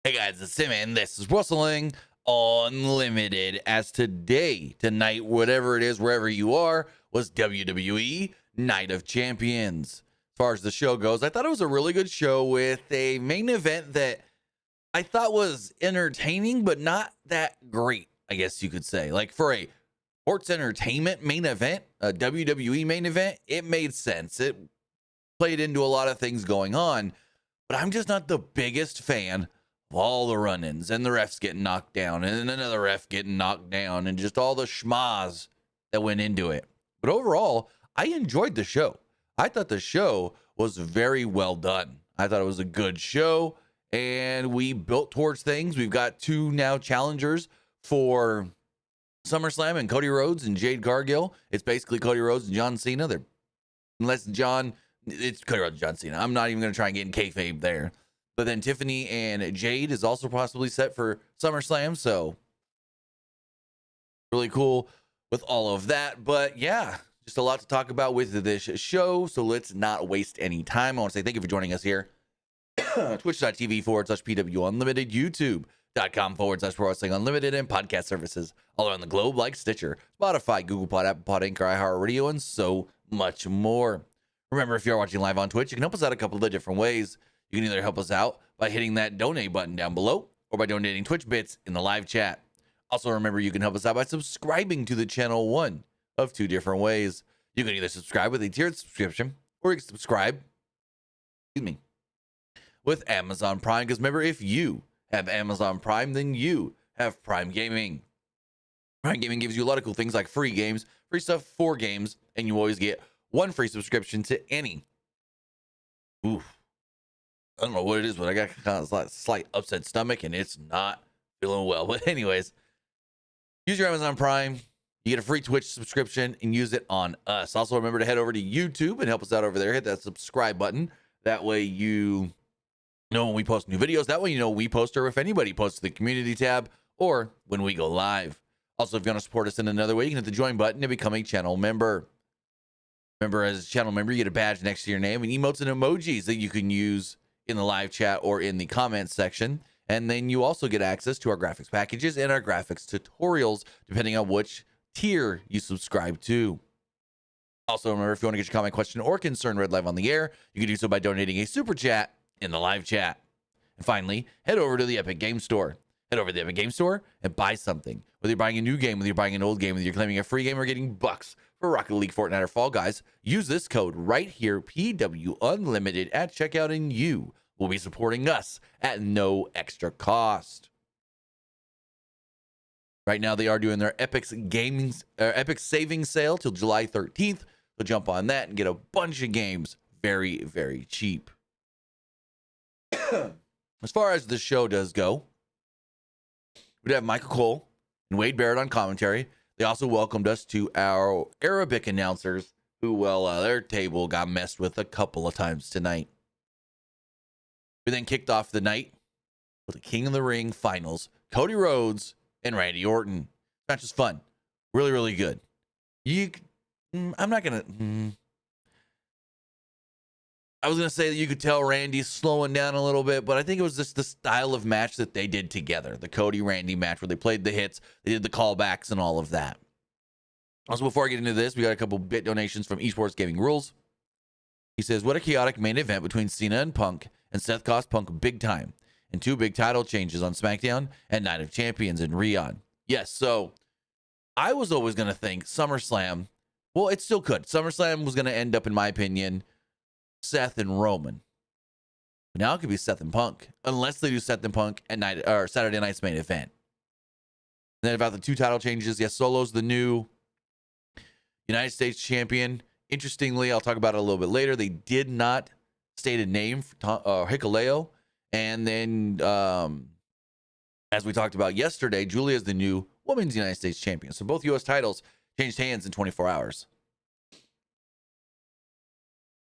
Hey guys, it's Sami, and this is Wrestling Unlimited. As tonight, whatever it is, wherever you are, was WWE Night of Champions. As far as the show goes, I thought it was a really good show with a main event that I thought was entertaining, but not that great, I guess you could say. Like for a sports entertainment main event, a WWE main event, it made sense. It played into a lot of things going on, but I'm just not the biggest fan of all the run-ins and the refs getting knocked down and another ref getting knocked down and just all the schmaz that went into it. But overall, I enjoyed the show. I thought the show was very well done. I thought it was a good show, and we built towards things. We've got two now challengers for SummerSlam, and Cody Rhodes and Jade Cargill. It's basically Cody Rhodes and John Cena. It's Cody Rhodes and John Cena. I'm not even going to try and get in kayfabe there. But then Tiffany and Jade is also possibly set for SummerSlam. So really cool with all of that. But yeah, just a lot to talk about with this show. So let's not waste any time. I want to say thank you for joining us here. Twitch.tv/PWU Unlimited, YouTube.com/Pro Wrestling Unlimited, and podcast services all around the globe like Stitcher, Spotify, Google Pod, Apple Pod, Anchor, iHeartRadio, and so much more. Remember, if you're watching live on Twitch, you can help us out a couple of different ways. You can either help us out by hitting that donate button down below or by donating Twitch bits in the live chat. Also, remember, you can help us out by subscribing to the channel one of two different ways. You can either subscribe with a tiered subscription or you can subscribe, with Amazon Prime. Because remember, if you have Amazon Prime, then you have Prime Gaming. Prime Gaming gives you a lot of cool things like free games, free stuff for games, and you always get one free subscription to any. I don't know what it is, but I got kind of a slight upset stomach and it's not feeling well. But anyways, use your Amazon Prime. You get a free Twitch subscription and use it on us. Also, remember to head over to YouTube and help us out over there. Hit that subscribe button. That way you know when we post new videos. That way you know we post or if anybody posts to the community tab or when we go live. Also, if you want to support us in another way, you can hit the join button and become a channel member. Remember, as a channel member, you get a badge next to your name and emotes and emojis that you can use in the live chat or in the comments section. And then you also get access to our graphics packages and our graphics tutorials, depending on which tier you subscribe to. Also, remember, if you want to get your comment, question, or concern read live on the air, you can do so by donating a super chat in the live chat. And finally, head over to the Epic Game Store. Head over to the Epic Game Store and buy something. Whether you're buying a new game, whether you're buying an old game, whether you're claiming a free game or getting bucks for Rocket League, Fortnite, or Fall Guys, use this code right here, PW Unlimited, at checkout, and you will be supporting us at no extra cost. Right now, they are doing their Epic Savings Sale till July 13th. So jump on that and get a bunch of games very, very cheap. As far as the show does go, we'd have Michael Cole and Wade Barrett on commentary. They also welcomed us to our Arabic announcers who, well, their table got messed with a couple of times tonight. We then kicked off the night with the King of the Ring finals, Cody Rhodes and Randy Orton. Match was fun. Really, really good. I was going to say that you could tell Randy's slowing down a little bit, but I think it was just the style of match that they did together. The Cody-Randy match where they played the hits, they did the callbacks and all of that. Also, before I get into this, we got a couple bit donations from Esports Gaming Rules. He says, what a chaotic main event between Cena and Punk, and Seth cost Punk big time, and two big title changes on SmackDown and Night of Champions in Riyadh. Yes, so I was always going to think SummerSlam, well, it still could. SummerSlam was going to end up, in my opinion, Seth and Roman. But now it could be Seth and Punk, unless they do Seth and Punk at Saturday night's main event. And then about the two title changes, yes, Solo's the new United States champion. Interestingly, I'll talk about it a little bit later. They did not state a name for Hikuleo. And then, as we talked about yesterday, Julia is the new Women's United States champion. So both U.S. titles changed hands in 24 hours.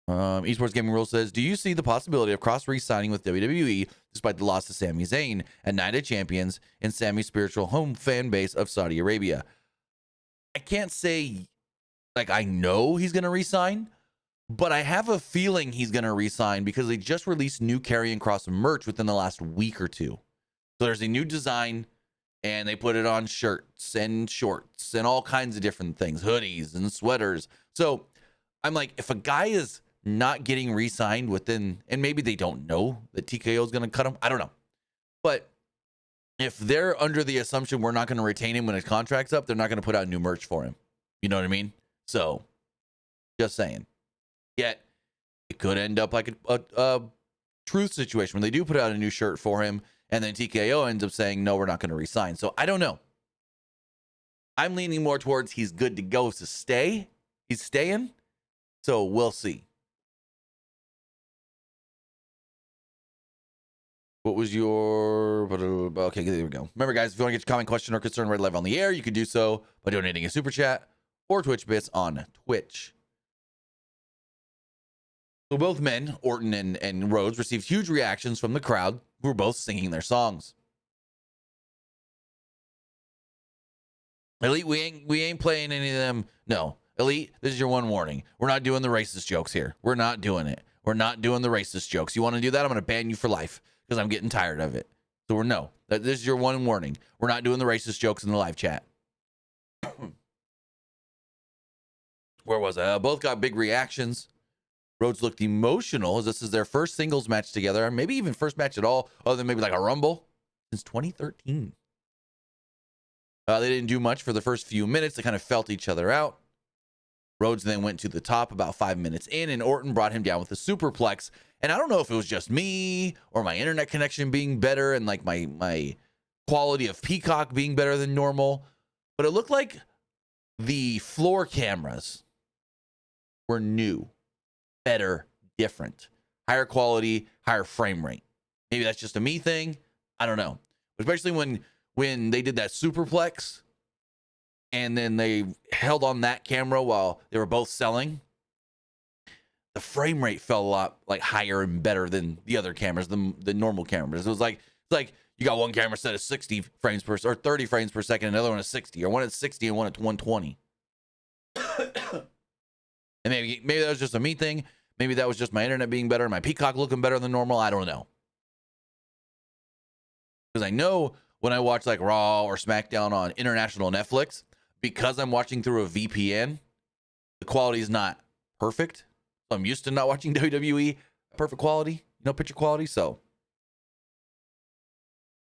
Esports Gaming Rule says, do you see the possibility of Kross re-signing with WWE despite the loss to Sami Zayn at Night of Champions and Sami's spiritual home fan base of Saudi Arabia? I can't say, like, I know he's going to re-sign, but I have a feeling he's going to re-sign because they just released new Karrion Kross merch within the last week or two. So there's a new design, and they put it on shirts and shorts and all kinds of different things, hoodies and sweaters. So I'm like, if a guy is not getting re-signed within, and maybe they don't know that TKO is going to cut him, I don't know. But if they're under the assumption we're not going to retain him when his contract's up, they're not going to put out new merch for him. You know what I mean? So just saying. Yet it could end up like a truth situation when they do put out a new shirt for him, and then TKO ends up saying, no, we're not going to resign. So I don't know. I'm leaning more towards he's good to go to stay. He's staying. So we'll see. What was your... Okay, there we go. Remember, guys, if you want to get your comment, question, or concern read live on the air, you can do so by donating a super chat or Twitch bits on Twitch. So both men, Orton and Rhodes, received huge reactions from the crowd who were both singing their songs. Elite, we ain't playing any of them. No. Elite, this is your one warning. We're not doing the racist jokes here. We're not doing it. We're not doing the racist jokes. You want to do that? I'm going to ban you for life because I'm getting tired of it. So this is your one warning. We're not doing the racist jokes in the live chat. Where was I? Both got big reactions. Rhodes looked emotional as this is their first singles match together, or maybe even first match at all, other than maybe like a Rumble, since 2013. They didn't do much for the first few minutes. They kind of felt each other out. Rhodes then went to the top about 5 minutes in, and Orton brought him down with a superplex. And I don't know if it was just me or my internet connection being better and like my quality of Peacock being better than normal, but it looked like the floor cameras were new, better, different, higher quality, higher frame rate. Maybe that's just a me thing. I don't know. Especially when they did that superplex and then they held on that camera while they were both selling, the frame rate felt a lot like higher and better than the other cameras, the normal cameras. It was like, it's like you got one camera set at 60 frames per or 30 frames per second, another one at 60, or one at 60 and one at 120. And maybe that was just a me thing. Maybe that was just my internet being better, my Peacock looking better than normal. I don't know. Because I know when I watch like Raw or SmackDown on international Netflix, because I'm watching through a VPN, the quality is not perfect. I'm used to not watching WWE perfect quality, picture quality. So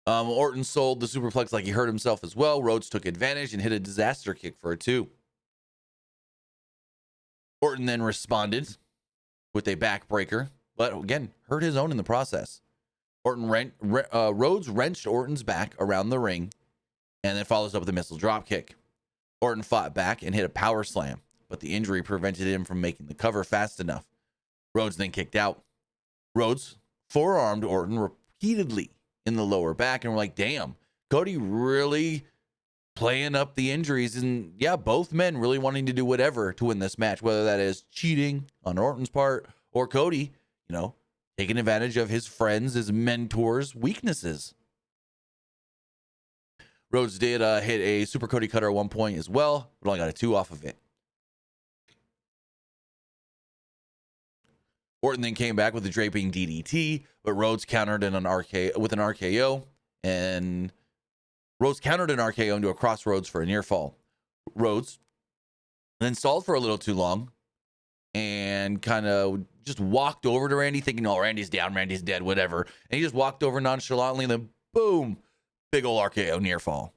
Orton sold the superplex like he hurt himself as well. Rhodes took advantage and hit a disaster kick for a 2. Orton then responded with a backbreaker, but again, hurt his own in the process. Rhodes wrenched Orton's back around the ring and then follows up with a missile drop kick. Orton fought back and hit a power slam, but the injury prevented him from making the cover fast enough. Rhodes then kicked out. Rhodes forearmed Orton repeatedly in the lower back, and we're like, damn, Cody really playing up the injuries, and yeah, both men really wanting to do whatever to win this match, whether that is cheating on Orton's part or Cody, taking advantage of his friends, his mentors' weaknesses. Rhodes did hit a Super Cody cutter at one point as well, but only got a 2 off of it. Orton then came back with a draping DDT, but Rhodes countered with an RKO, and Rhodes countered an RKO into a crossroads for a near fall. Rhodes then stalled for a little too long and kind of just walked over to Randy thinking, oh, Randy's down, Randy's dead, whatever. And he just walked over nonchalantly and then boom, big ol' RKO near fall.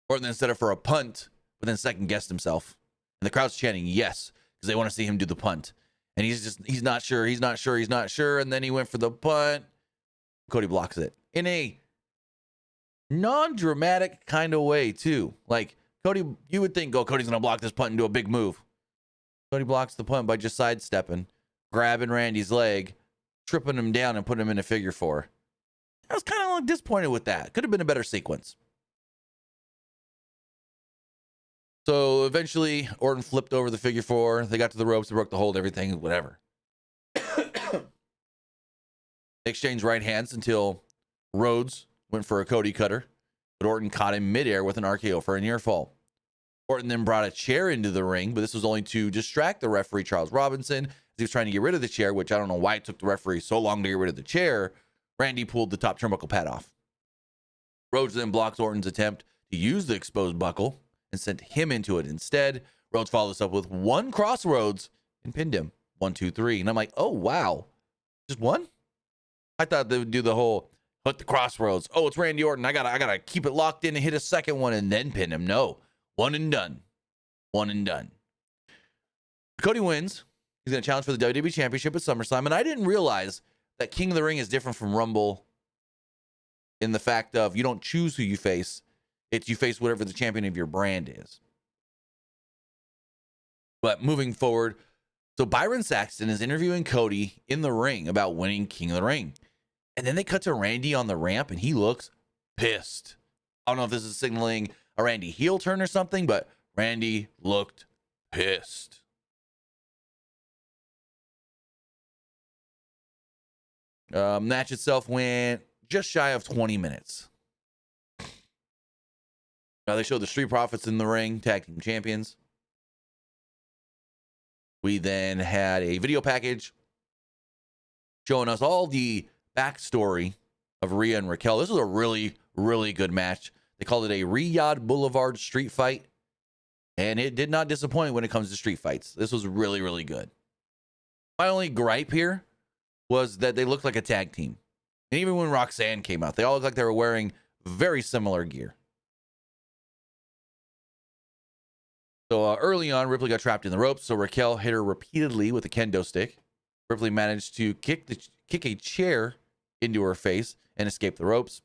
Orton then set up for a punt, but then second guessed himself. And the crowd's chanting yes, because they want to see him do the punt. And he's not sure. And then he went for the punt. Cody blocks it in a non-dramatic kind of way too. Like Cody, you would think, Cody's going to block this punt and do a big move. Cody blocks the punt by just sidestepping, grabbing Randy's leg, tripping him down and putting him in a figure 4. I was kind of disappointed with that. Could have been a better sequence. So eventually Orton flipped over the figure 4. They got to the ropes, they broke the hold, everything, whatever. They exchanged right hands until Rhodes went for a Cody cutter, but Orton caught him midair with an RKO for a near fall. Orton then brought a chair into the ring, but this was only to distract the referee, Charles Robinson, as he was trying to get rid of the chair, which I don't know why it took the referee so long to get rid of the chair, Randy pulled the top turnbuckle pad off. Rhodes then blocks Orton's attempt to use the exposed buckle and sent him into it instead. Rhodes followed this up with one crossroads and pinned him. 1, 2, 3. And I'm like, oh, wow. Just one? I thought they would do the whole hit the crossroads. Oh, it's Randy Orton. I gotta keep it locked in and hit a second one and then pin him. No. One and done. One and done. Cody wins. He's going to challenge for the WWE Championship at SummerSlam. And I didn't realize that King of the Ring is different from Rumble in the fact of you don't choose who you face. It's you face whatever the champion of your brand is. But moving forward, so Byron Saxton is interviewing Cody in the ring about winning King of the Ring. And then they cut to Randy on the ramp and he looks pissed. I don't know if this is signaling a Randy heel turn or something, but Randy looked pissed. Match itself went just shy of 20 minutes. Now they showed the Street Profits in the ring, tag team champions. We then had a video package showing us all the backstory of Rhea and Raquel. This was a really, really good match. They called it a Riyadh Boulevard street fight, and it did not disappoint when it comes to street fights. This was really, really good. My only gripe here was that they looked like a tag team. And even when Roxanne came out, they all looked like they were wearing very similar gear. So early on, Ripley got trapped in the ropes, so Raquel hit her repeatedly with a kendo stick. Ripley managed to kick a chair into her face and escape the ropes.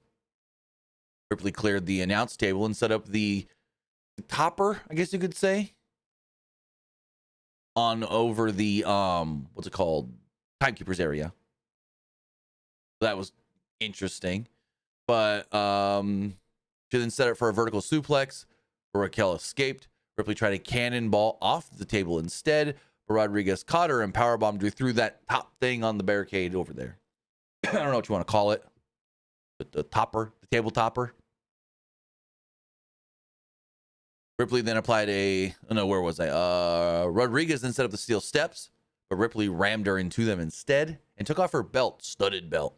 Ripley cleared the announce table and set up the topper, I guess you could say, on over the what's it called, timekeeper's area. That was interesting. But she then set up for a vertical suplex, where Raquel escaped. Ripley tried a cannonball off the table instead, but Rodriguez caught her and powerbombed her through that top thing on the barricade over there. I don't know what you want to call it. The topper, the table topper. Ripley then applied Rodriguez then set up the steel steps, but Ripley rammed her into them instead and took off her belt, studded belt,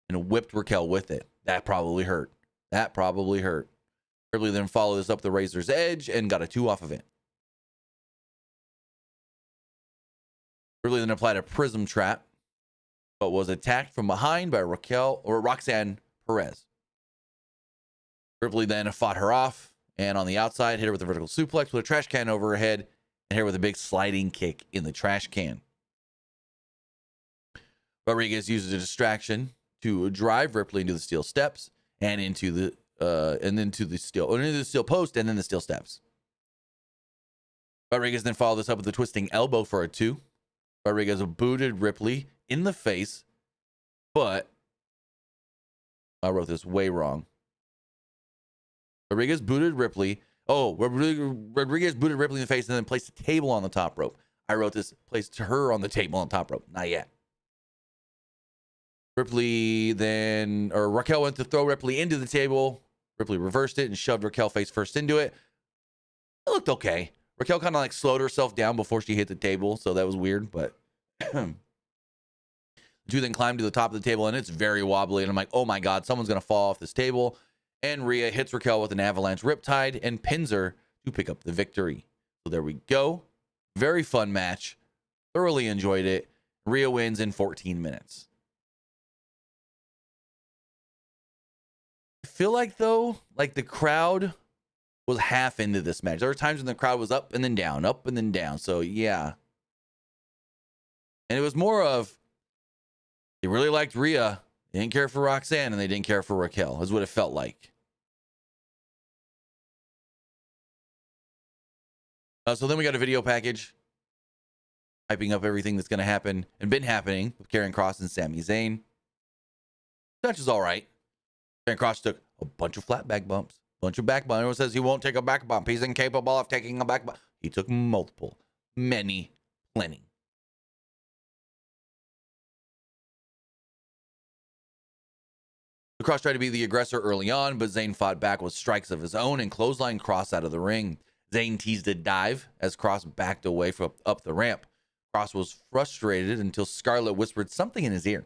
and whipped Raquel with it. That probably hurt. Ripley then followed this up the Razor's Edge and got a 2 off of it. Ripley then applied a prism trap, but was attacked from behind by Roxanne Perez. Ripley then fought her off, and on the outside, hit her with a vertical suplex with a trash can over her head, and hit her with a big sliding kick in the trash can. Rodriguez uses a distraction to drive Ripley into the steel steps and into the steel post and then the steel steps. Rodriguez then followed this up with a twisting elbow for a 2. Rodriguez booted Ripley in the face, but I wrote this way wrong. Rodriguez booted Ripley. Rodriguez booted Ripley in the face and then placed a table on the top rope. I wrote this, placed her on the table on the top rope. Not yet. Raquel went to throw Ripley into the table. Ripley reversed it and shoved Raquel face first into it. It looked okay. Raquel kind of like slowed herself down before she hit the table, so that was weird, but the two then climbed to the top of the table, and it's very wobbly, and I'm like, oh my God, someone's going to fall off this table. And Rhea hits Raquel with an avalanche riptide and pins her to pick up the victory. So there we go. Very fun match. Thoroughly enjoyed it. Rhea wins in 14 minutes. I feel like, though, like the crowd was half into this match. There were times when the crowd was up and then down, up and then down. So, yeah. And it was more of, they really liked Rhea. They didn't care for Roxanne, and they didn't care for Raquel, is what it felt like. So then we got a video package hyping up everything that's going to happen and been happening with Karrion Kross and Sami Zayn. Match is all right. Karrion Kross took a bunch of flat back bumps, bunch of back bumps. Everyone says he won't take a back bump. He's incapable of taking a back bump. He took multiple, many, plenty. Kross tried to be the aggressor early on, but Zayn fought back with strikes of his own and clotheslined Kross out of the ring. Zayn teased a dive as Kross backed away from up the ramp. Kross was frustrated until Scarlett whispered something in his ear.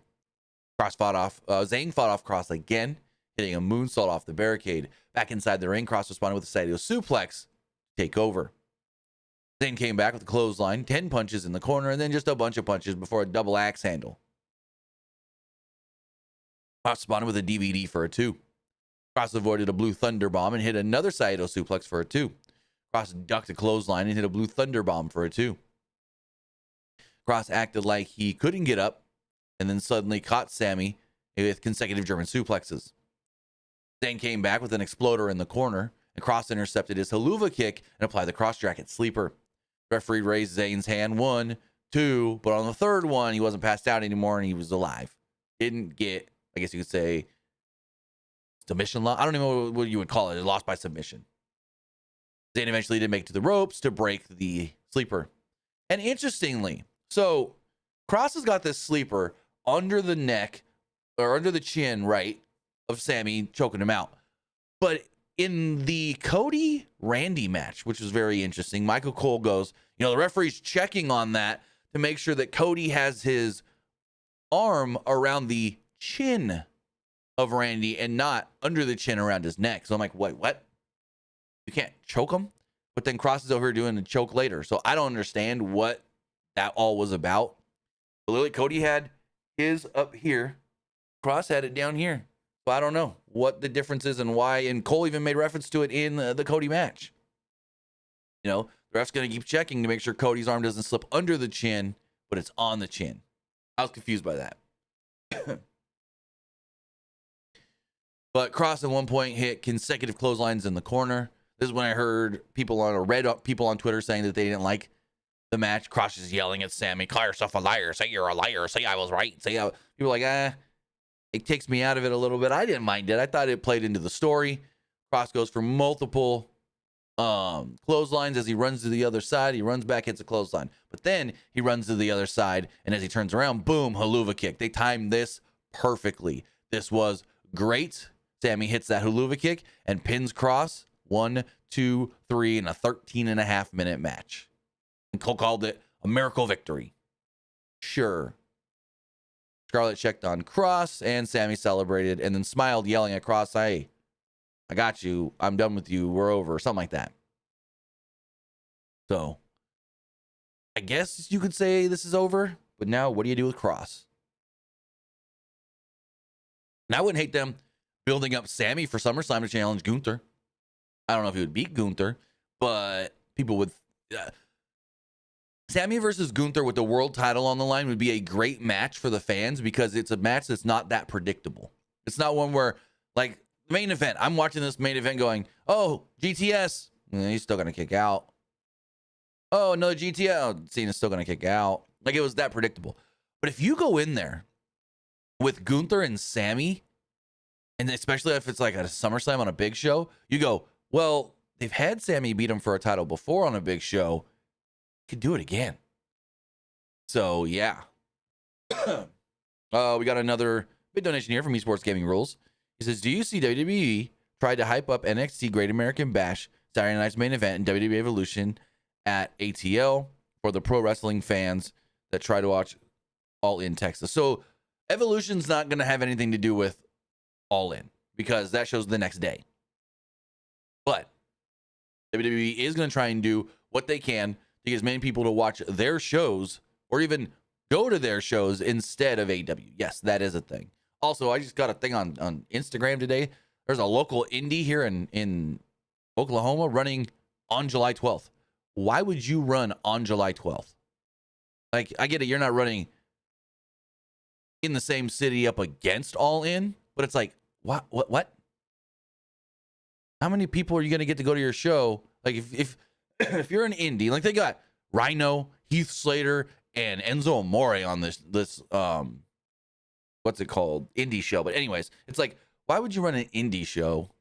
Zayn fought off Kross again, hitting a moonsault off the barricade. Back inside the ring, Kross responded with a Saito suplex to take over. Zayn came back with a clothesline, 10 punches in the corner, and then just a bunch of punches before a double axe handle. Kross responded with a DVD for a 2. Kross avoided a blue thunder bomb and hit another Saito suplex for a 2. Kross ducked a clothesline and hit a blue thunder bomb for a 2. Kross acted like he couldn't get up and then suddenly caught Sami with consecutive German suplexes. Zayn came back with an exploder in the corner, and Kross intercepted his haluva kick and applied the cross jacket sleeper. The referee raised Zayn's hand 1, 2, but on the third one, he wasn't passed out anymore and he was alive. Didn't get, I guess you could say, submission loss. I don't even know what you would call it. It lost by submission. Zayn eventually did make it to the ropes to break the sleeper. And interestingly, so Kross has got this sleeper under the neck or under the chin, right, of Sami, choking him out. But in the Cody Randy match, which was very interesting, Michael Cole goes, the referee's checking on that to make sure that Cody has his arm around the chin of Randy and not under the chin around his neck. So I'm like, wait, what? You can't choke him? But then Kross is over here doing the choke later. So I don't understand what that all was about. But literally, Cody had his up here. Kross had it down here. So I don't know what the difference is and why. And Cole even made reference to it in the Cody match. The ref's going to keep checking to make sure Cody's arm doesn't slip under the chin, but it's on the chin. I was confused by that. But Kross at one point hit consecutive clotheslines in the corner. This is when I heard people on Twitter saying that they didn't like the match. Kross is yelling at Sami, call yourself a liar, say you're a liar, say I was right, say people are like, it takes me out of it a little bit. I didn't mind it. I thought it played into the story. Kross goes for multiple clotheslines as he runs to the other side. He runs back, hits a clothesline. But then he runs to the other side, and as he turns around, boom, haluva kick. They timed this perfectly. This was great. Sami hits that haluva kick and pins Kross. 1, 2, 3 in a 13.5-minute match. And Cole called it a miracle victory. Sure. Scarlett checked on Kross, and Sami celebrated and then smiled, yelling at Kross, hey, I got you. I'm done with you. We're over. Something like that. So, I guess you could say this is over. But now, what do you do with Kross? And I wouldn't hate them building up Sami for SummerSlam to challenge Gunther. I don't know if he would beat Gunther, but people would... Sami versus Gunther with the world title on the line would be a great match for the fans because it's a match that's not that predictable. It's not one where, like, main event, I'm watching this main event going, oh, GTS, he's still going to kick out. Oh, another GTS, Cena's still going to kick out. Like, it was that predictable. But if you go in there with Gunther and Sami, and especially if it's like at a SummerSlam on a big show, you go, well, they've had Sami beat him for a title before on a big show. Could do it again. So, yeah. We got another big donation here from Esports Gaming Rules. He says, do you see WWE tried to hype up NXT Great American Bash Saturday night's main event in WWE Evolution at ATL for the pro wrestling fans that try to watch All In Texas? So Evolution's not going to have anything to do with All In because that show's the next day. But WWE is going to try and do what they can to get as many people to watch their shows or even go to their shows instead of AEW. Yes, that is a thing. Also, I just got a thing on Instagram today. There's a local indie here in Oklahoma running on July 12th. Why would you run on July 12th? Like, I get it. You're not running in the same city up against All In, but it's like, what? How many people are you going to get to go to your show? Like, if you're an indie, like they got Rhino, Heath Slater, and Enzo Amore on this what's it called? Indie show. But anyways, it's like, why would you run an indie show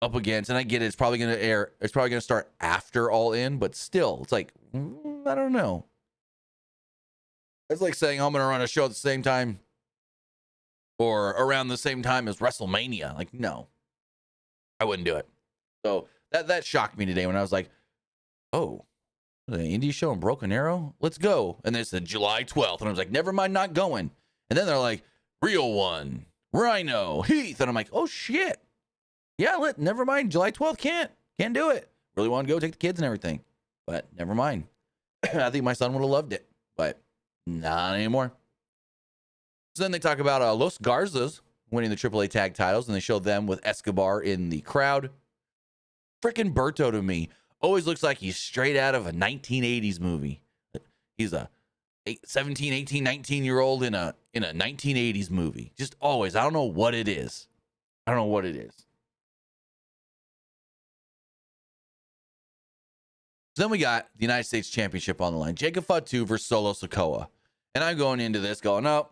up against, and I get it, it's probably going to start after All In, but still, it's like, I don't know. It's like saying I'm going to run a show at the same time or around the same time as WrestleMania. Like, no, I wouldn't do it. So that shocked me today when I was like, oh, the indie show in Broken Arrow? Let's go. And then it said July 12th. And I was like, never mind not going. And then they're like, real one, Rhino, Heath. And I'm like, oh shit. Yeah, never mind. July 12th, can't do it. Really want to go take the kids and everything. But never mind. I think my son would have loved it, but not anymore. So then they talk about Los Garzas winning the AAA tag titles, and they show them with Escobar in the crowd. Frickin' Berto to me always looks like he's straight out of a 1980s movie. He's a 17, 18, 19-year-old in a 1980s movie. Just always. I don't know what it is. So then we got the United States Championship on the line. Jacob Fatu versus Solo Sikoa. And I'm going into this going, oh,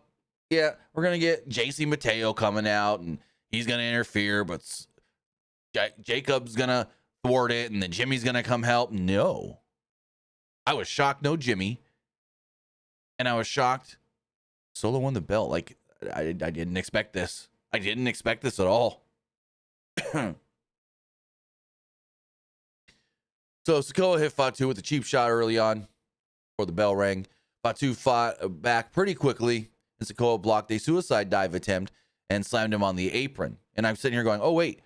yeah, we're going to get JC Mateo coming out, and he's going to interfere, but Jacob's going to thwart it, and then Jimmy's going to come help. No. I was shocked, no Jimmy. And I was shocked Solo won the belt. Like, I didn't expect this. I didn't expect this at all. So Sikoa hit Fatu with a cheap shot early on before the bell rang. Fatu fought back pretty quickly, and Sikoa blocked a suicide dive attempt and slammed him on the apron. And I'm sitting here going, oh, wait,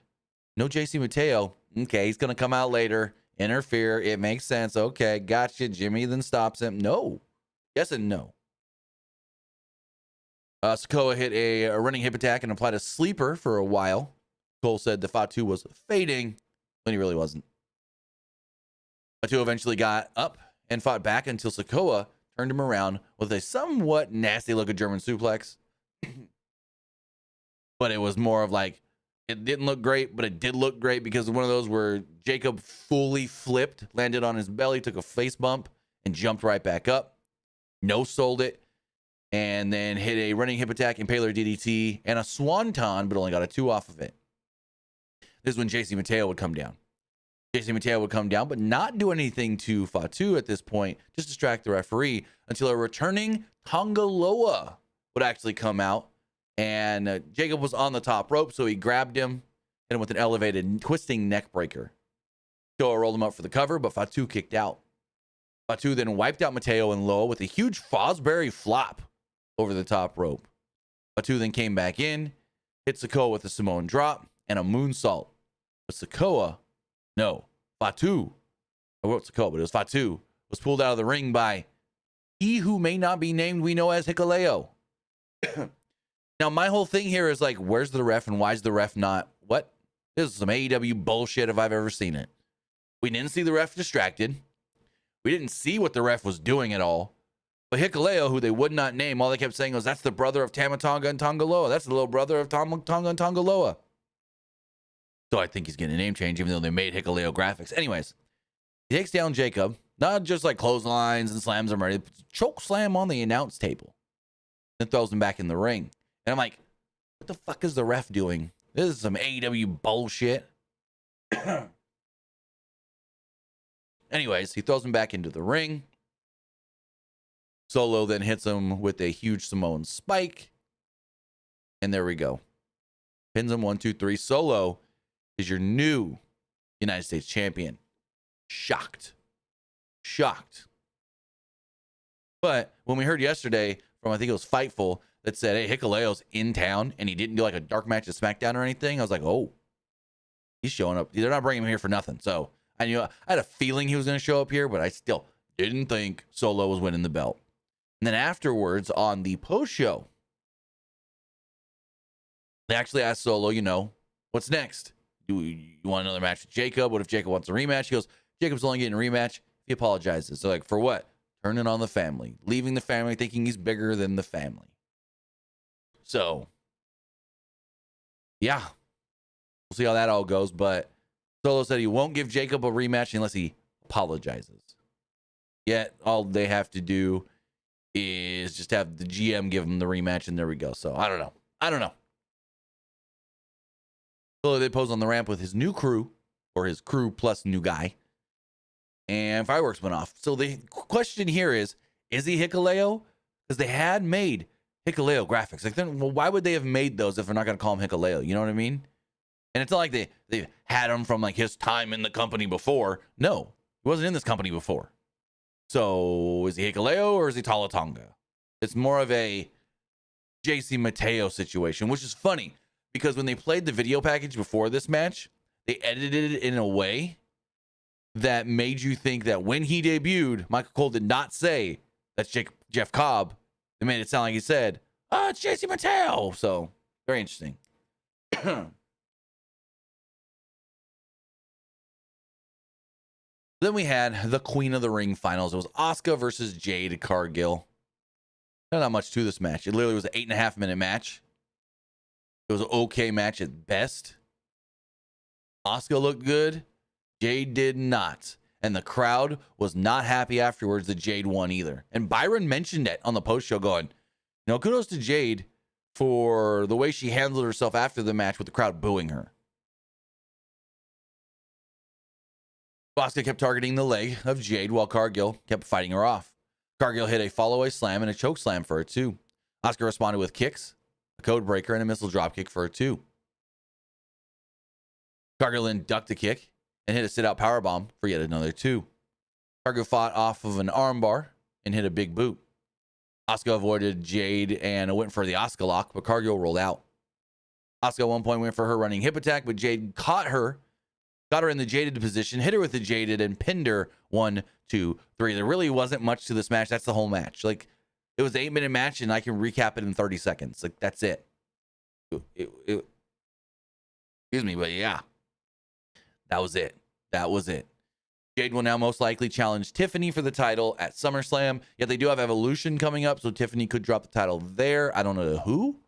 no JC Mateo. Okay, he's going to come out later, interfere. It makes sense. Okay, gotcha. Jimmy then stops him. No. Yes and no. Sikoa hit a running hip attack and applied a sleeper for a while. Cole said the Fatu was fading when he really wasn't. Fatu eventually got up and fought back until Sikoa turned him around with a somewhat nasty looking German suplex. But it was more of like, it didn't look great, but it did look great because one of those where Jacob fully flipped, landed on his belly, took a face bump, and jumped right back up. No sold it. And then hit a running hip attack, impaler DDT, and a swanton, but only got a 2 off of it. This is when JC Mateo would come down. JC Mateo would come down, but not do anything to Fatu at this point, just distract the referee until a returning Tongaloa would actually come out. And Jacob was on the top rope, so he grabbed him, hit him with an elevated twisting neck breaker. Sikoa rolled him up for the cover, but Fatu kicked out. Fatu then wiped out Mateo and Loa with a huge Fosbury flop over the top rope. Fatu then came back in, hit Sikoa with a Samoan drop and a moonsault. But Sikoa, no, Fatu, I wrote Sikoa, but it was Fatu, was pulled out of the ring by he who may not be named, we know as Hikuleo. Now, my whole thing here is like, where's the ref and why is the ref not? What? This is some AEW bullshit if I've ever seen it. We didn't see the ref distracted. We didn't see what the ref was doing at all. But Hikuleo, who they would not name, all they kept saying was, that's the brother of Tama Tonga and Tongaloa. That's the little brother of Tama Tonga and Tongaloa. So I think he's getting a name change, even though they made Hikuleo graphics. Anyways, he takes down Jacob, not just like clotheslines and slams him, right? Choke slam on the announce table. Then throws him back in the ring. And I'm like, what the fuck is the ref doing? This is some AEW bullshit. Anyways, he throws him back into the ring. Solo then hits him with a huge Samoan spike. And there we go. Pins him 1, 2, 3. Solo is your new United States champion. Shocked. But when we heard yesterday from, I think it was Fightful, that said, hey, Hikuleo's in town and he didn't do like a dark match at SmackDown or anything, I was like, oh, he's showing up. They're not bringing him here for nothing. So I knew, I had a feeling he was going to show up here, but I still didn't think Solo was winning the belt. And then afterwards on the post show, they actually asked Solo, what's next? Do you want another match with Jacob? What if Jacob wants a rematch? He goes, Jacob's only getting a rematch. He apologizes. So like, for what? Turning on the family, leaving the family, thinking he's bigger than the family. So, yeah, we'll see how that all goes. But Solo said he won't give Jacob a rematch unless he apologizes. Yet all they have to do is just have the GM give him the rematch, and there we go. So I don't know. Solo they pose on the ramp with his new crew, or his crew plus new guy, and fireworks went off. So the question here is he Hikuleo? Because they had made Hikuleo graphics. Like, then, well, why would they have made those if they're not going to call him Hikuleo? You know what I mean? And it's not like they had him from like his time in the company before. No, he wasn't in this company before. So is he Hikuleo or is he Tala Tonga? It's more of a JC Mateo situation, which is funny because when they played the video package before this match, they edited it in a way that made you think that when he debuted, Michael Cole did not say that's Jeff Cobb. They made it sound like he said, "Oh, it's JC Mateo." So very interesting. Then we had the Queen of the Ring finals. It was Asuka versus Jade Cargill. Not much to this match. It literally was an 8.5 minute match. It was an okay match at best. Asuka looked good. Jade did not. And the crowd was not happy afterwards that Jade won either. And Byron mentioned it on the post show going, kudos to Jade for the way she handled herself after the match with the crowd booing her. Asuka kept targeting the leg of Jade while Cargill kept fighting her off. Cargill hit a follow-away slam and a choke slam for her too. Asuka responded with kicks, a code breaker, and a missile dropkick for her too. Cargill then ducked a kick and hit a sit-out powerbomb for yet another two. Cargill fought off of an armbar and hit a big boot. Asuka avoided Jade and went for the Asuka lock, but Cargill rolled out. Asuka at one point went for her running hip attack, but Jade got her in the jaded position, hit her with the jaded, and pinned her 1, 2, 3. There really wasn't much to this match. That's the whole match. Like, it was an 8-minute match, and I can recap it in 30 seconds. Like, that's it. Excuse me, but yeah. That was it. That was it. Jade will now most likely challenge Tiffany for the title at SummerSlam. Yet they do have Evolution coming up, so Tiffany could drop the title there. I don't know who,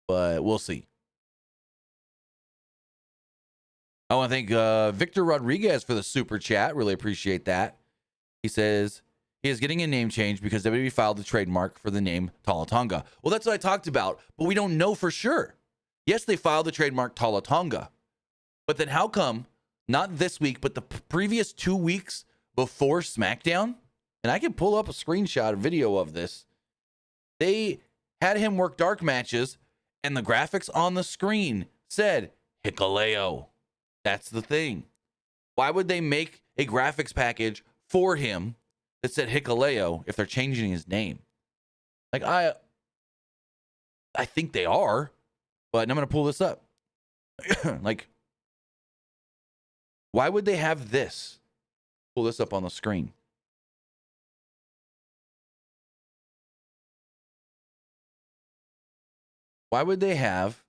but we'll see. I want to thank Victor Rodriguez for the super chat. Really appreciate that. He says he is getting a name change because WWE filed the trademark for the name Tala-Tonga. Well, that's what I talked about, but we don't know for sure. Yes, they filed the trademark Tala-Tonga, but then how come not this week, but the previous 2 weeks before SmackDown, and I can pull up a screenshot, a video of this, they had him work dark matches, and the graphics on the screen said Hikuleo. That's the thing. Why would they make a graphics package for him that said Hikuleo if they're changing his name? Like, I think they are, but I'm going to pull this up. Like, why would they have this? Pull this up on the screen. Why would they have,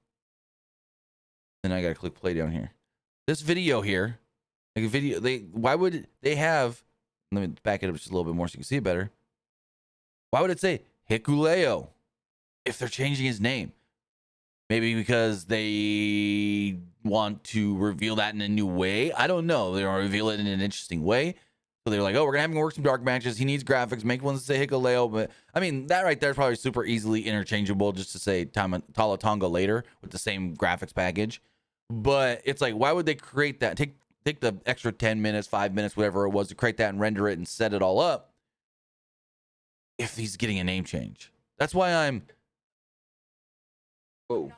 and I got to click play down here. This video here, like a video, why would they have, let me back it up just a little bit more so you can see it better. Why would it say Hikuleo if they're changing his name? Maybe because they want to reveal that in a new way. I don't know. They want to reveal it in an interesting way. So they're like, oh, we're going to have him work some dark matches. He needs graphics. Make one that say Hikuleo. But I mean, that right there is probably super easily interchangeable just to say Tala-Tonga later with the same graphics package. But it's like, why would they create that? Take the extra 10 minutes, 5 minutes, whatever it was to create that and render it and set it all up if he's getting a name change. That's why I'm... Whoa.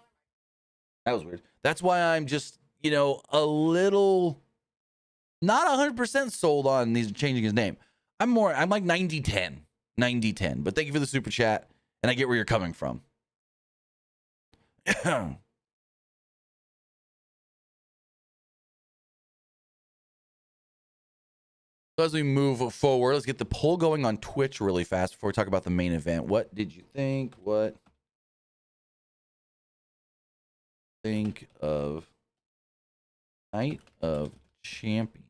That was weird. That's why I'm just, a little not 100% sold on these changing his name. I'm like 90-10. 90-10. But thank you for the super chat, and I get where you're coming from. So as we move forward, let's get the poll going on Twitch really fast before we talk about the main event. What did you think? What think of Night of Champions?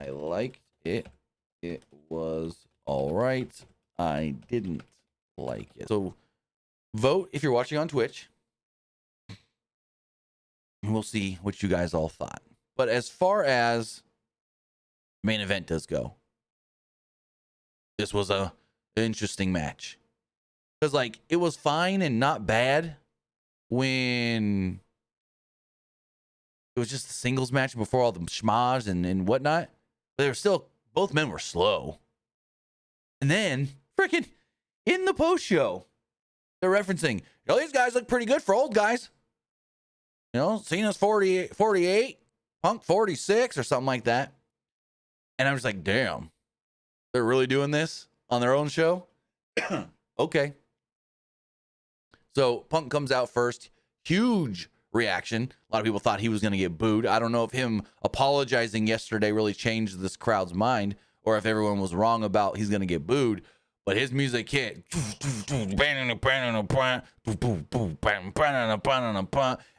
I liked it. It was all right. I didn't like it. So vote if you're watching on Twitch. And we'll see what you guys all thought. But as far as main event does go, this was an interesting match. Because, it was fine and not bad when it was just a singles match before all the schmaz and whatnot. But they were still, both men were slow. And then, freaking, in the post show, they're referencing, these guys look pretty good for old guys. Cena's 48. Punk 46 or something like that. And I was like, damn, they're really doing this on their own show? Okay. So Punk comes out first. Huge reaction. A lot of people thought he was going to get booed. I don't know if him apologizing yesterday really changed this crowd's mind or if everyone was wrong about he's going to get booed. But his music hit.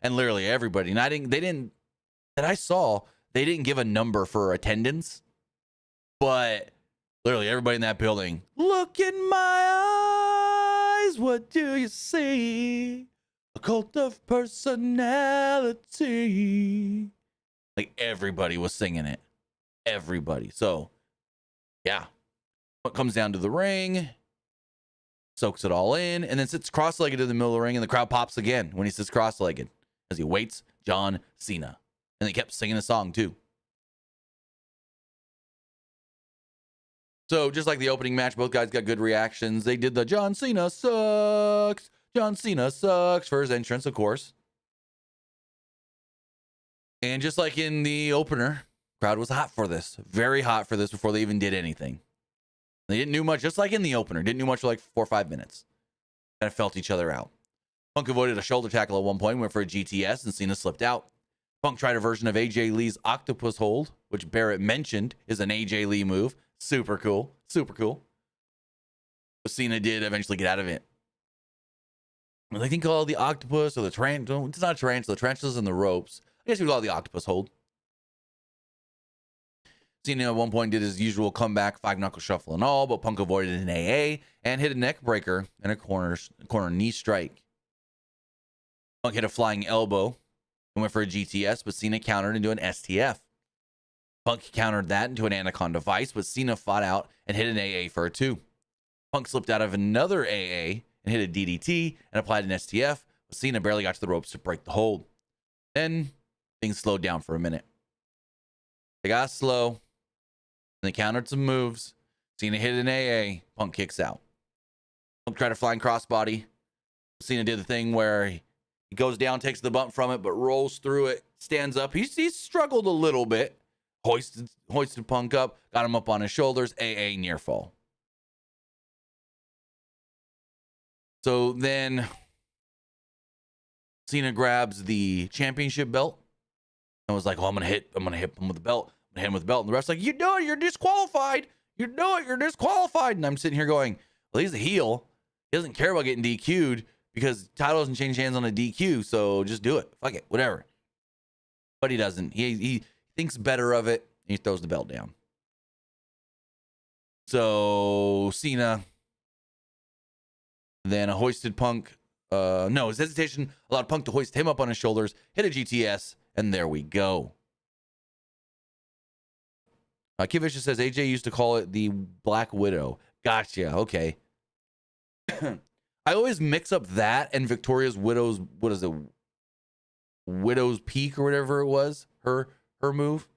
And literally everybody. And they didn't give a number for attendance. But literally everybody in that building, look in my eyes, what do you see? A cult of personality. Like everybody was singing it. Everybody. So, yeah. What comes down to the ring, soaks it all in, and then sits cross-legged in the middle of the ring, and the crowd pops again when he sits cross-legged as he waits John Cena. And they kept singing a song too. So just like the opening match, both guys got good reactions. They did the John Cena sucks. John Cena sucks for his entrance, of course. And just like in the opener, crowd was hot for this. Very hot for this before they even did anything. They didn't do much, just like in the opener. Didn't do much for like 4 or 5 minutes. Kind of felt each other out. Punk avoided a shoulder tackle at one point, went for a GTS, and Cena slipped out. Punk tried a version of AJ Lee's octopus hold, which Barrett mentioned is an AJ Lee move. Super cool. Super cool. But Cena did eventually get out of it. And they think call the octopus or the tarantula. It's not a tarantula. The tarantula's in the ropes. I guess we call it the octopus hold. Cena at one point did his usual comeback, 5-knuckle shuffle and all, but Punk avoided an AA and hit a neck breaker and a corner knee strike. Punk hit a flying elbow and went for a GTS, but Cena countered into an STF. Punk countered that into an Anaconda Vice, but Cena fought out and hit an AA for a 2. Punk slipped out of another AA and hit a DDT and applied an STF, but Cena barely got to the ropes to break the hold. Then things slowed down for a minute. They got slow. They countered some moves. Cena hit an AA. Punk kicks out. Punk tried a flying crossbody. Cena did the thing where he goes down, takes the bump from it, but rolls through it, stands up. He's struggled a little bit. Hoisted Punk up, got him up on his shoulders. AA near fall. So then Cena grabs the championship belt and was like, "Oh, I'm gonna hit him with the belt. I'm gonna hit him with the belt." And the ref's like, "You know it, you're disqualified. You know it, you're disqualified." And I'm sitting here going, "Well, he's a heel. He doesn't care about getting DQ'd because title doesn't change hands on a DQ. So just do it. Fuck it, whatever." But he doesn't. He thinks better of it. And he throws the belt down. So Cena then hoisted Punk. His hesitation allowed Punk to hoist him up on his shoulders, hit a GTS, and there we go. Kid Vicious says AJ used to call it the Black Widow. Gotcha. Okay. I always mix up that and Victoria's Widow's, what is it? Widow's Peak or whatever it was. Her move.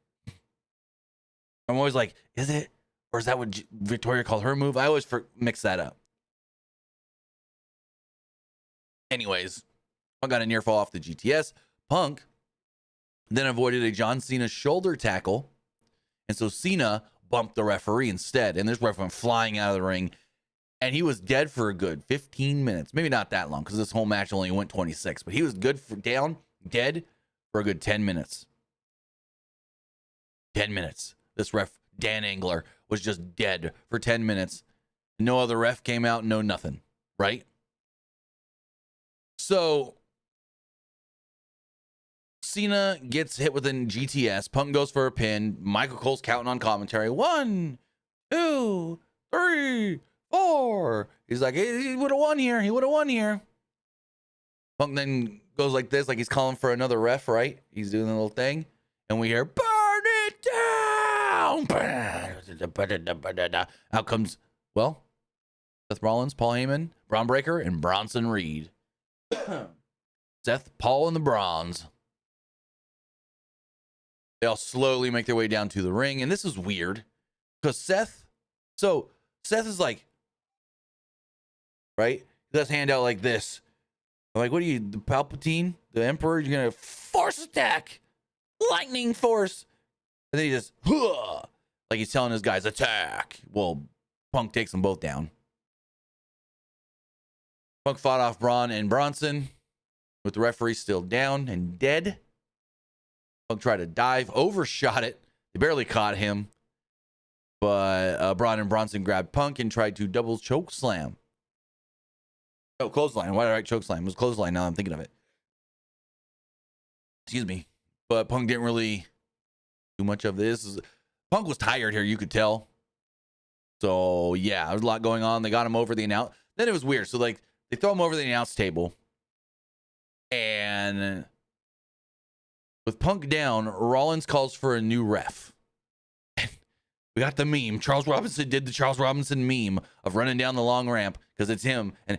I'm always like, is it? Or is that what Victoria called her move? I always mix that up. Anyways, Punk got a near fall off the GTS. Punk then avoided a John Cena shoulder tackle. And so Cena bumped the referee instead. And this ref went flying out of the ring. And he was dead for a good 15 minutes. Maybe not that long because this whole match only went 26. But he was dead for a good 10 minutes. 10 minutes. This ref, Dan Engler, was just dead for 10 minutes. No other ref came out, no nothing. Right? So Cena gets hit with an GTS. Punk goes for a pin. Michael Cole's counting on commentary. 1, 2, 3, 4. He's like, he would have won here. He would have won here. Punk then goes like this, like he's calling for another ref, right? He's doing a little thing. And we hear, burn it down. Out comes, well, Seth Rollins, Paul Heyman, Braun Breaker, and Bronson Reed. Seth, Paul, and the Bronze. They all slowly make their way down to the ring. And this is weird because Seth is like, right? He does hand out like this. I'm like, what are you, the Palpatine, the Emperor? You're going to force attack, lightning force. And then he just, like he's telling his guys, attack. Well, Punk takes them both down. Punk fought off Braun and Bronson with the referee still down and dead. Punk tried to dive, overshot it. They barely caught him. But Braun and Bronson grabbed Punk and tried to double choke slam. Oh, clothesline. Why did I write choke slam? It was clothesline now I'm thinking of it. Excuse me. But Punk didn't really do much of this. Punk was tired here, you could tell. So, yeah, there was a lot going on. They got him over the announce. Then it was weird. So, like, they throw him over the announce table. And with Punk down, Rollins calls for a new ref. We got the meme. Charles Robinson did the Charles Robinson meme of running down the long ramp because it's him. And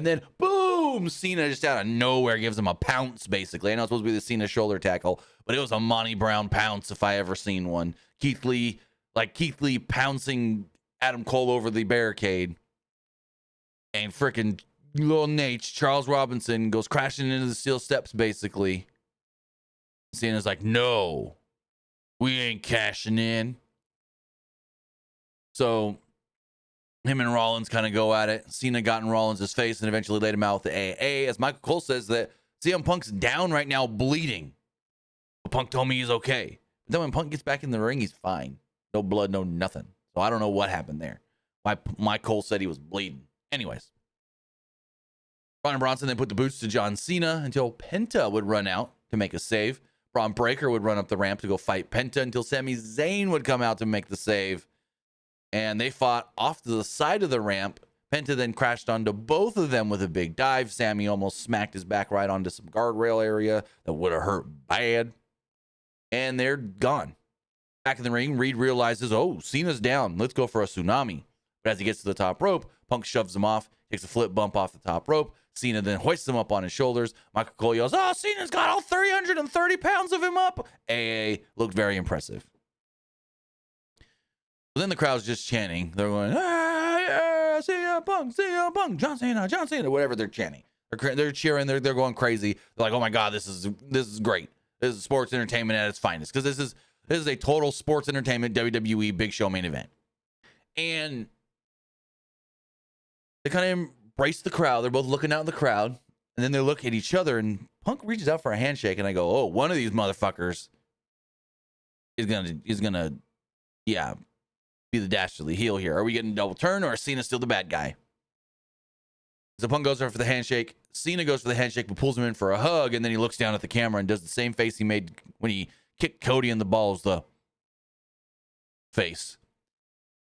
then, boom, Cena just out of nowhere gives him a pounce, basically. I know it's supposed to be the Cena shoulder tackle, but it was a Monty Brown pounce if I ever seen one. Keith Lee pouncing Adam Cole over the barricade. And freaking little Nate, Charles Robinson, goes crashing into the steel steps, basically. Cena's like, no, we ain't cashing in. So him and Rollins kind of go at it. Cena got in Rollins' face and eventually laid him out with the AA. As Michael Cole says that CM Punk's down right now, bleeding. But Punk told me he's okay. But then when Punk gets back in the ring, he's fine. No blood, no nothing. So I don't know what happened there. Mike Cole said he was bleeding. Anyways. Braun and Bronson then put the boots to John Cena until Penta would run out to make a save. Braun Breaker would run up the ramp to go fight Penta until Sami Zayn would come out to make the save. And they fought off to the side of the ramp. Penta then crashed onto both of them with a big dive. Sami almost smacked his back right onto some guardrail area that would have hurt bad. And they're gone. Back in the ring, Reed realizes, oh, Cena's down. Let's go for a tsunami. But as he gets to the top rope, Punk shoves him off, takes a flip bump off the top rope. Cena then hoists him up on his shoulders. Michael Cole yells, oh, Cena's got all 330 pounds of him up. AA looked very impressive. But then the crowd's just chanting. They're going, yeah, CM Punk, John Cena, whatever they're chanting. They're cheering. They're going crazy. They're like, oh my God, this is great. This is sports entertainment at its finest. Because this is a total sports entertainment WWE Big Show main event. And they kind of embrace the crowd. They're both looking out in the crowd. And then they look at each other. And Punk reaches out for a handshake. And I go, oh, one of these motherfuckers is gonna, yeah, be the dastardly heel here. Are we getting a double turn, or is Cena still the bad guy? So Punk goes there for the handshake. Cena goes for the handshake, but pulls him in for a hug. And then he looks down at the camera and does the same face he made when he kicked Cody in the balls, the face.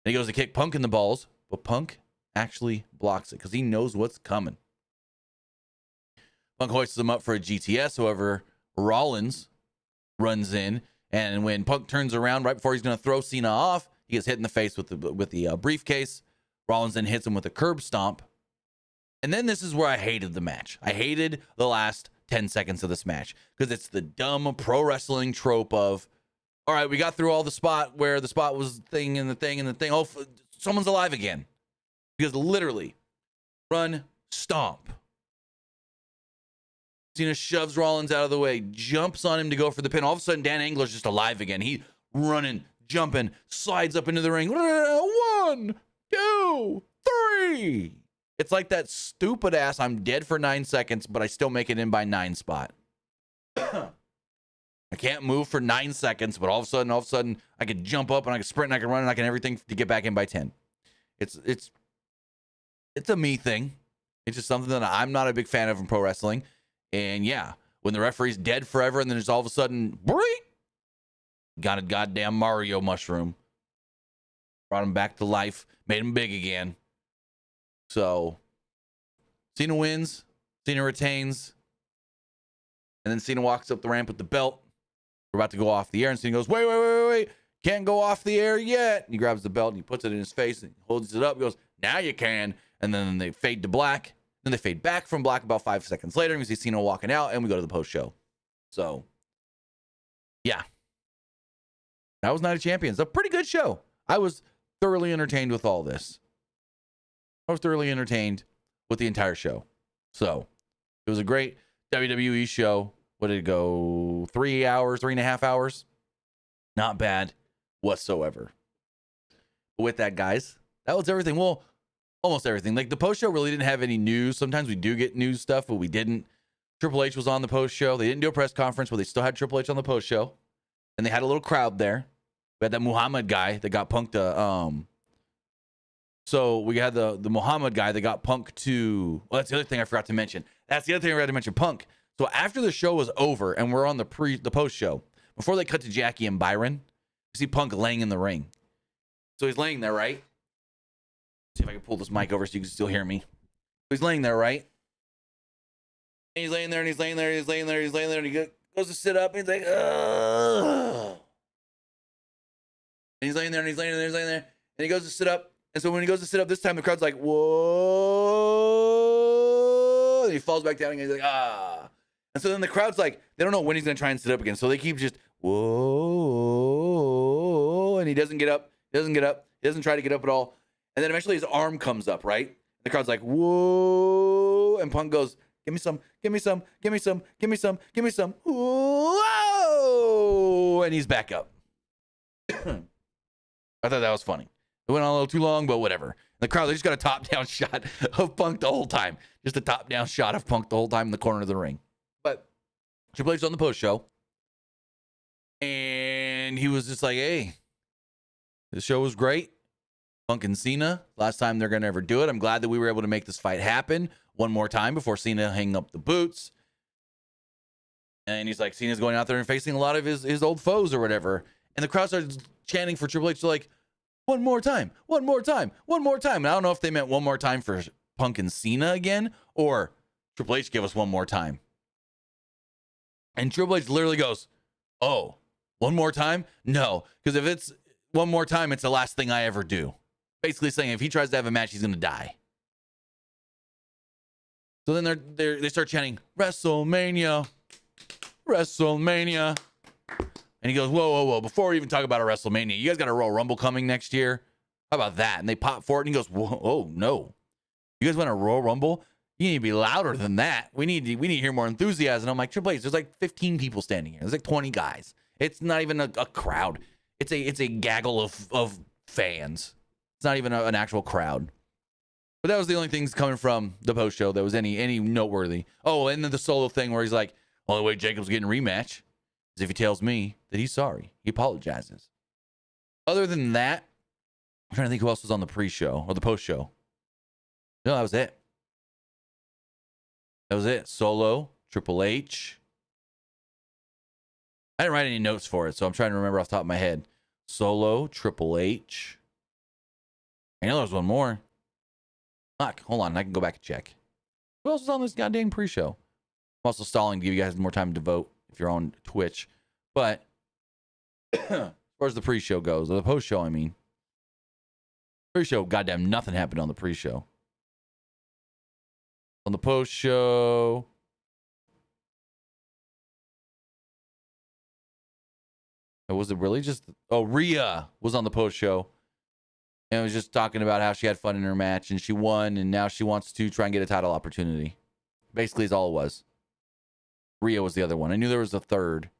And he goes to kick Punk in the balls, but Punk actually blocks it because he knows what's coming. Punk hoists him up for a GTS. However, Rollins runs in, and when Punk turns around right before he's going to throw Cena off, he gets hit in the face with the briefcase. Rollins then hits him with a curb stomp. And then this is where I hated the match. I hated the last 10 seconds of this match because it's the dumb pro wrestling trope of, all right, we got through all the spot where the spot was thing and the thing and the thing. Oh, someone's alive again. Because literally, run, stomp. Cena shoves Rollins out of the way, jumps on him to go for the pin. All of a sudden, Dan Angler's just alive again. He running, jumping, slides up into the ring. 1, 2, 3. It's like that stupid ass, I'm dead for 9 seconds, but I still make it in by 9 spot. I can't move for 9 seconds, but all of a sudden, I can jump up and I can sprint and I can run and I can everything to get back in by 10. It's a me thing. It's just something that I'm not a big fan of in pro wrestling. And yeah, when the referee's dead forever and then there's all of a sudden, got a goddamn Mario mushroom. Brought him back to life, made him big again. So, Cena wins, Cena retains, and then Cena walks up the ramp with the belt. We're about to go off the air, and Cena goes, wait, can't go off the air yet. And he grabs the belt, and he puts it in his face, and holds it up, and goes, now you can. And then they fade to black. Then they fade back from black about 5 seconds later, and we see Cena walking out, and we go to the post-show. So, yeah. That was Night of Champions. A pretty good show. I was thoroughly entertained with all this. I was thoroughly entertained with the entire show. So, it was a great WWE show. What did it go? 3 hours, 3.5 hours? Not bad whatsoever. But with that, guys, that was everything. Well, almost everything. Like the post show really didn't have any news. Sometimes we do get news stuff, but we didn't. Triple H was on the post show. They didn't do a press conference, but they still had Triple H on the post show, and they had a little crowd there. We had that Muhammad guy that got punked. So we had the Muhammad guy that got punked to. Well, that's the other thing I forgot to mention. Punk. So after the show was over and we're on the post show, before they cut to Jackie and Byron, you see Punk laying in the ring. So he's laying there, right? See if I can pull this mic over so you can still hear me. So he's laying there, right? And he's laying there, and he's laying there, and he's laying there, he's laying there, and he goes to sit up, and he's like, ugh. And he's laying there, and he's laying there, and he's laying there, and he goes to sit up. And so when he goes to sit up this time, the crowd's like, whoa. And he falls back down, and he's like, ah. And so then the crowd's like, they don't know when he's going to try and sit up again. So they keep just, whoa. And he doesn't get up. He doesn't get up. He doesn't try to get up at all. And then eventually his arm comes up, right? And the crowd's like, whoa. And Punk goes, give me some, give me some, give me some, give me some, give me some. Whoa. And he's back up. I thought that was funny. It went on a little too long, but whatever. The crowd, they just got a top-down shot of Punk the whole time. Just a top-down shot of Punk the whole time in the corner of the ring. But Triple H on the post show. And he was just like, hey, this show was great. Punk and Cena, last time they're going to ever do it. I'm glad that we were able to make this fight happen one more time before Cena hang up the boots. And he's like, Cena's going out there and facing a lot of his old foes or whatever. And the crowd started chanting for Triple H. They're like, one more time, one more time, one more time. And I don't know if they meant one more time for Punk and Cena again, or Triple H give us one more time. And Triple H literally goes, oh, one more time? No, because if it's one more time, it's the last thing I ever do. Basically saying if he tries to have a match, he's going to die. So then they start chanting, WrestleMania, WrestleMania. And he goes, whoa, whoa, whoa. Before we even talk about a WrestleMania, you guys got a Royal Rumble coming next year? How about that? And they pop for it, and he goes, whoa, oh, no. You guys want a Royal Rumble? You need to be louder than that. We need to hear more enthusiasm. And I'm like, Triple H, there's like 15 people standing here. There's like 20 guys. It's not even a crowd. It's a gaggle of fans. It's not even an actual crowd. But that was the only things coming from the post show that was any noteworthy. Oh, and then the solo thing where he's like, only way Jacob's getting a rematch is if he tells me that he's sorry. He apologizes. Other than that, I'm trying to think who else was on the pre-show or the post-show. No, that was it. That was it. Solo, Triple H. I didn't write any notes for it, so I'm trying to remember off the top of my head. Solo, Triple H. I know there was one more. Fuck, hold on. I can go back and check. Who else was on this goddamn pre-show? I'm also stalling to give you guys more time to vote if you're on Twitch. But as far as the pre-show goes, or the post-show, I mean. Pre-show, goddamn, nothing happened on the pre-show. On the post-show, was it really just... Oh, Rhea was on the post-show. And was just talking about how she had fun in her match, and she won, and now she wants to try and get a title opportunity. Basically, is all it was. Rhea was the other one. I knew there was a third.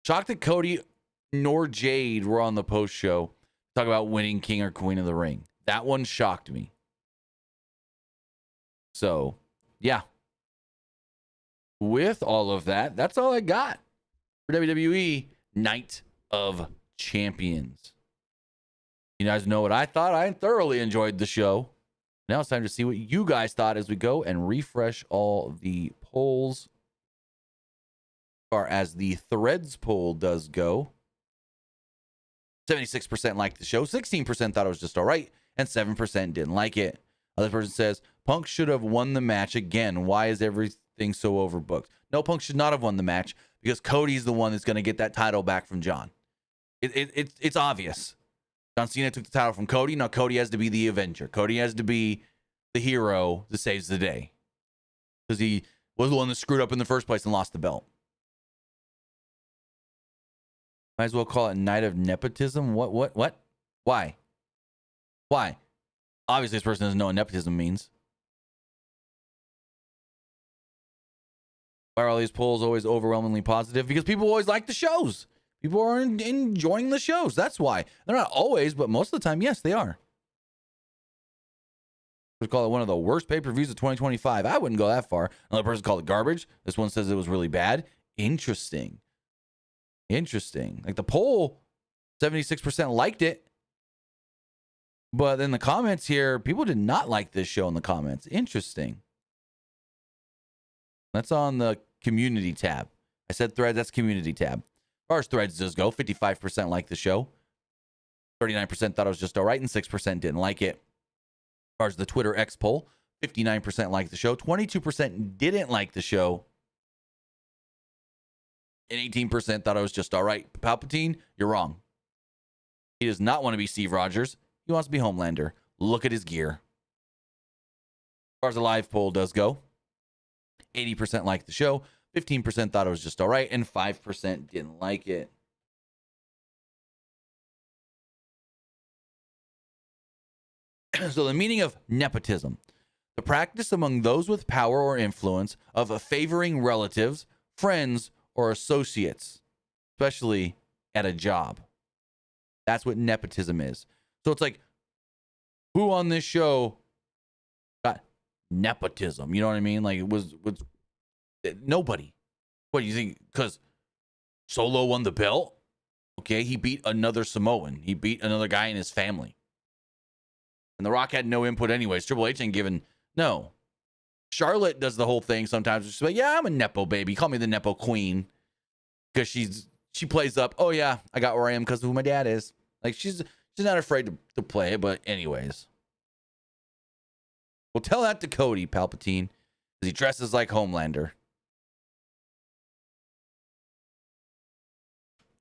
Shocked that Cody nor Jade were on the post show. Talk about winning King or Queen of the Ring. That one shocked me. So, yeah. With all of that, that's all I got for WWE Night of Champions. You guys know what I thought. I thoroughly enjoyed the show. Now it's time to see what you guys thought as we go and refresh all the polls. As far as the Threads poll does go, 76% liked the show, 16% thought it was just all right, and 7% didn't like it. Other person says, Punk should have won the match again. Why is everything so overbooked? No, Punk should not have won the match because Cody's the one that's going to get that title back from John. It's obvious. John Cena took the title from Cody. Now Cody has to be the Avenger. Cody has to be the hero that saves the day. Because he was the one that screwed up in the first place and lost the belt. Might as well call it Night of Nepotism. What? Why? Obviously, this person doesn't know what nepotism means. Why are all these polls always overwhelmingly positive? Because people always like the shows. People are enjoying the shows. That's why. They're not always, but most of the time, yes, they are. We call it one of the worst pay-per-views of 2025. I wouldn't go that far. Another person called it garbage. This one says it was really bad. Interesting. Like the poll, 76% liked it. But in the comments here, people did not like this show in the comments. Interesting. That's on the community tab. I said threads, that's community tab. As far as threads does go, 55% liked the show. 39% thought it was just all right, and 6% didn't like it. As far as the Twitter X poll, 59% liked the show. 22% didn't like the show. And 18% thought it was just all right. Palpatine, you're wrong. He does not want to be Steve Rogers. He wants to be Homelander. Look at his gear. As far as the live poll does go, 80% liked the show. 15% thought it was just all right. And 5% didn't like it. So the meaning of nepotism, the practice among those with power or influence of favoring relatives, friends, or associates, especially at a job. That's what nepotism is. So it's like, who on this show got nepotism? You know what I mean? Like, it was nobody. What do you think? Because Solo won the belt? Okay, he beat another Samoan. He beat another guy in his family. And The Rock had no input anyways. Triple H ain't given, no. Charlotte does the whole thing sometimes. She's like, yeah, I'm a Nepo baby. Call me the Nepo queen. Because she plays up, oh yeah, I got where I am because of who my dad is. Like, she's not afraid to play it, but anyways. Well, tell that to Cody, Palpatine, because he dresses like Homelander.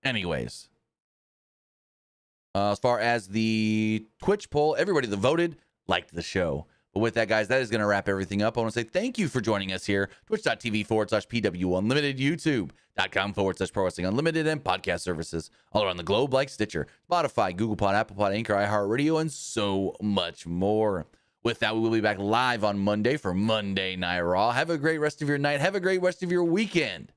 Anyways. As far as the Twitch poll, everybody that voted liked the show. But with that, guys, that is going to wrap everything up. I want to say thank you for joining us here. Twitch.tv/PWU Unlimited, YouTube.com/Pro Wrestling Unlimited, and podcast services all around the globe like Stitcher, Spotify, Google Pod, Apple Pod, Anchor, iHeartRadio, and so much more. With that, we will be back live on Monday for Monday Night Raw. Have a great rest of your night. Have a great rest of your weekend.